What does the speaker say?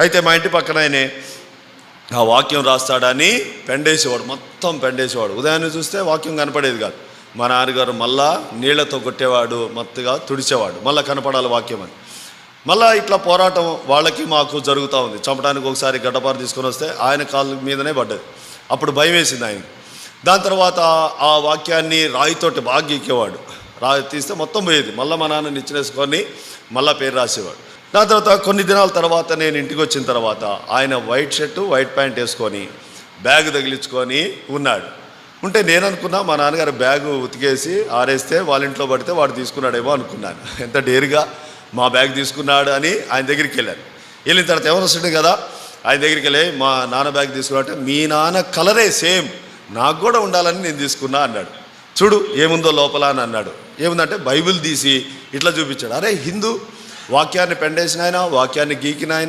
అయితే మా ఇంటి పక్కన ఆయనే ఆ వాక్యం రాస్తాడని పెండేసేవాడు, మొత్తం పెండేసేవాడు. ఉదయాన్నే చూస్తే వాక్యం కనపడేది కాదు. మా నాన్నగారు మళ్ళా నీళ్లతో కొట్టేవాడు, మత్తుగా తుడిచేవాడు, మళ్ళీ కనపడాలి వాక్యం అని. మళ్ళీ ఇట్లా పోరాటం వాళ్ళకి మాకు జరుగుతూ ఉంది. చంపడానికి ఒకసారి గడ్డపార తీసుకొని వస్తే ఆయన కాళ్ళ మీదనే పడ్డది. అప్పుడు భయం వేసింది ఆయనకి. దాని తర్వాత ఆ వాక్యాన్ని రాయితోటి బాగా గీకేవాడు. రాయి తీస్తే మొత్తం పోయేది. మళ్ళీ మా నాన్న నిచ్చినేసుకొని మళ్ళీ పేరు రాసేవాడు. దాని తర్వాత కొన్ని దినాల తర్వాత నేను ఇంటికి వచ్చిన తర్వాత ఆయన వైట్ షర్టు వైట్ ప్యాంట్ వేసుకొని బ్యాగ్ తగిలించుకొని ఉన్నాడు. ఉంటే నేను అనుకున్నా మా నాన్నగారు బ్యాగు ఉతికేసి ఆరేస్తే వాళ్ళ ఇంట్లో పడితే వాడు తీసుకున్నాడేమో అనుకున్నాను. ఎంత డేరుగా మా బ్యాగ్ తీసుకున్నాడు అని ఆయన దగ్గరికి వెళ్ళాను. వెళ్ళిన తర్వాత ఎవరు వస్తుండే కదా, ఆయన దగ్గరికి వెళ్ళి మా నాన్న బ్యాగ్ తీసుకున్నాడంటే మీ నాన్న కలరే సేమ్, నాకు కూడా ఉండాలని నేను తీసుకున్నా అన్నాడు. చూడు ఏముందో లోపల అని అన్నాడు. ఏముందంటే బైబిల్ తీసి ఇట్లా చూపించాడు. అరే హిందూ వాక్యాన్ని పెండేసిన ఆయన, వాక్యాన్ని గీకిన ఆయన,